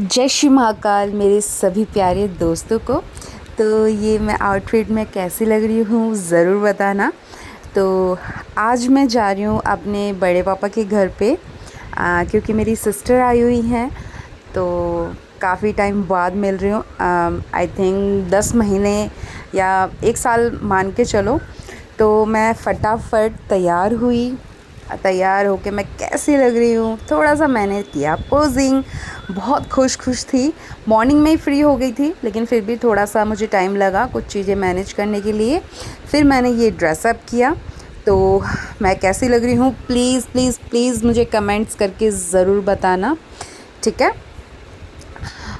जय श्री महाकाल मेरे सभी प्यारे दोस्तों को। तो ये मैं आउटफिट में कैसी लग रही हूँ ज़रूर बताना। तो आज मैं जा रही हूँ अपने बड़े पापा के घर पे क्योंकि मेरी सिस्टर आई हुई हैं। तो काफ़ी टाइम बाद मिल रही हूँ। आई थिंक 10 महीने या 1 साल मान के चलो। तो मैं फटाफट तैयार होके मैं कैसी लग रही हूँ, थोड़ा सा मैंने किया पोजिंग। बहुत खुश थी। मॉर्निंग में ही फ्री हो गई थी, लेकिन फिर भी थोड़ा सा मुझे टाइम लगा कुछ चीज़ें मैनेज करने के लिए। फिर मैंने ये ड्रेसअप किया। तो मैं कैसी लग रही हूँ प्लीज़ प्लीज़ प्लीज़ मुझे कमेंट्स करके ज़रूर बताना, ठीक है।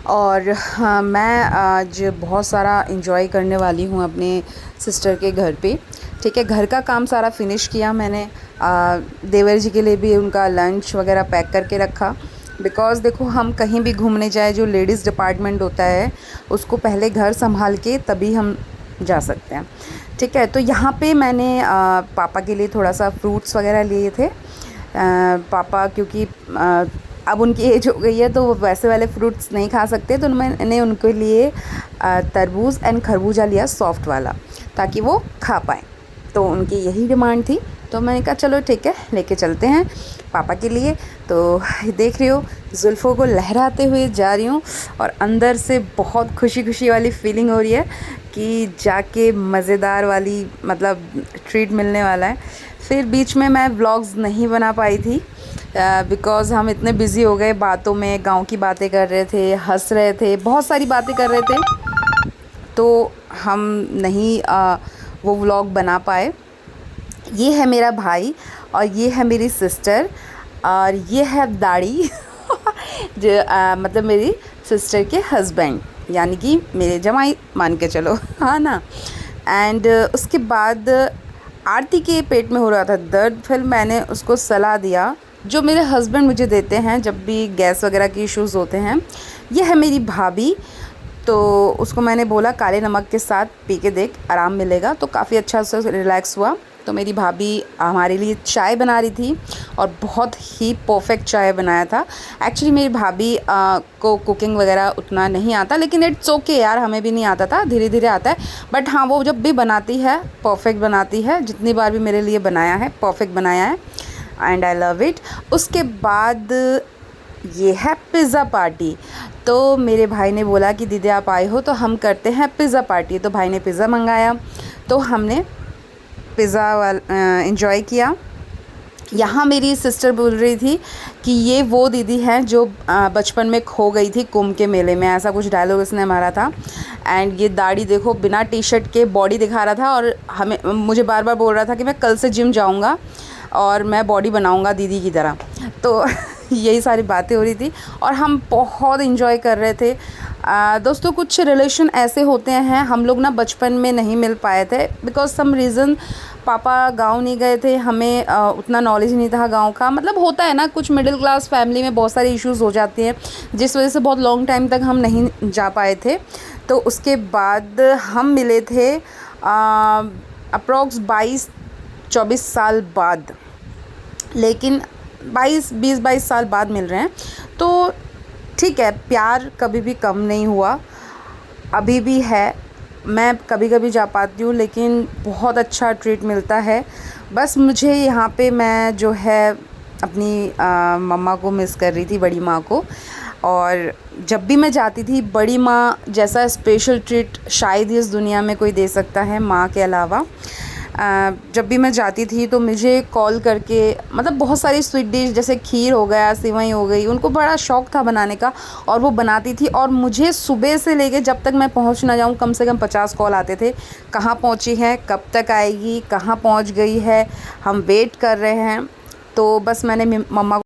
और हाँ, मैं आज बहुत सारा एंजॉय करने वाली हूँ अपने सिस्टर के घर पे, ठीक है। घर का काम सारा फिनिश किया मैंने। देवर जी के लिए भी उनका लंच वगैरह पैक करके रखा। बिकॉज़ देखो, हम कहीं भी घूमने जाए, जो लेडीज़ डिपार्टमेंट होता है उसको पहले घर संभाल के तभी हम जा सकते हैं, ठीक है। तो यहाँ पे मैंने पापा के लिए थोड़ा सा फ्रूट्स वगैरह लिए थे। पापा क्योंकि अब उनकी एज हो गई है तो वो वैसे वाले फ्रूट्स नहीं खा सकते, तो मैंने उनके लिए तरबूज एंड खरबूजा लिया, सॉफ्ट वाला, ताकि वो खा पाएँ। तो उनकी यही डिमांड थी, तो मैंने कहा चलो ठीक है, लेके चलते हैं पापा के लिए। तो देख रही हो, जुल्फ़ों को लहराते हुए जा रही हूँ और अंदर से बहुत खुशी वाली फीलिंग हो रही है कि जाके मज़ेदार वाली मतलब ट्रीट मिलने वाला है। फिर बीच में मैं व्लॉग्स नहीं बना पाई थी बिकॉज़ हम इतने बिज़ी हो गए बातों में, गाँव की बातें कर रहे थे, हंस रहे थे, बहुत सारी बातें कर रहे थे, तो हम नहीं वो व्लॉग बना पाए। ये है मेरा भाई और ये है मेरी सिस्टर और ये है दाढ़ी जो मतलब मेरी सिस्टर के हस्बैंड, यानी कि मेरे जमाई मान के चलो, हाँ ना। एंड उसके बाद आरती के पेट में हो रहा था दर्द। फिर मैंने उसको सलाह दिया जो मेरे हस्बैंड मुझे देते हैं जब भी गैस वगैरह के इश्यूज़ होते हैं। ये है मेरी भाभी। तो उसको मैंने बोला काले नमक के साथ पी के देख, आराम मिलेगा। तो काफ़ी अच्छा से रिलैक्स हुआ। तो मेरी भाभी हमारे लिए चाय बना रही थी और बहुत ही परफेक्ट चाय बनाया था। एक्चुअली मेरी भाभी को कुकिंग वगैरह उतना नहीं आता, लेकिन इट्स ओके यार, हमें भी नहीं आता था, धीरे धीरे आता है। बट हाँ, वो जब भी बनाती है परफेक्ट बनाती है। जितनी बार भी मेरे लिए बनाया है परफेक्ट बनाया है एंड आई लव इट। उसके बाद ये है पिज़्ज़ा पार्टी। तो मेरे भाई ने बोला कि दीदी आप आए हो तो हम करते हैं पिज़्ज़ा पार्टी। तो भाई ने पिज़्ज़ा मंगाया, तो हमने पिज़्ज़ा एंजॉय किया। यहाँ मेरी सिस्टर बोल रही थी कि ये वो दीदी हैं जो बचपन में खो गई थी कुंभ के मेले में, ऐसा कुछ डायलॉग इसने मारा था। एंड ये दाढ़ी देखो, बिना टी शर्ट के बॉडी दिखा रहा था और मुझे बार बार बोल रहा था कि मैं कल से जिम जाऊँगा और मैं बॉडी बनाऊँगा दीदी की तरह। तो यही सारी बातें हो रही थी और हम बहुत इन्जॉय कर रहे थे। दोस्तों, कुछ रिलेशन ऐसे होते हैं, हम लोग ना बचपन में नहीं मिल पाए थे बिकॉज़ सम रीज़न। पापा गांव नहीं गए थे, हमें उतना नॉलेज नहीं था गांव का। मतलब होता है ना, कुछ मिडिल क्लास फैमिली में बहुत सारे इश्यूज़ हो जाते हैं, जिस वजह से बहुत लॉन्ग टाइम तक हम नहीं जा पाए थे। तो उसके बाद हम मिले थे अप्रॉक्स 22-24 साल बाद, लेकिन 20-22 साल बाद मिल रहे हैं। तो ठीक है, प्यार कभी भी कम नहीं हुआ, अभी भी है। मैं कभी कभी जा पाती हूँ, लेकिन बहुत अच्छा ट्रीट मिलता है। बस मुझे यहाँ पे मैं जो है अपनी मम्मा को मिस कर रही थी, बड़ी माँ को। और जब भी मैं जाती थी, बड़ी माँ जैसा स्पेशल ट्रीट शायद ही इस दुनिया में कोई दे सकता है माँ के अलावा। जब भी मैं जाती थी तो मुझे कॉल करके, मतलब बहुत सारी स्वीट डिश जैसे खीर हो गया, सिवई हो गई, उनको बड़ा शौक़ था बनाने का और वो बनाती थी। और मुझे सुबह से लेके जब तक मैं पहुंच ना जाऊं, कम से कम 50 कॉल आते थे, कहाँ पहुंची है, कब तक आएगी, कहाँ पहुंच गई है, हम वेट कर रहे हैं। तो बस मैंने मम्मा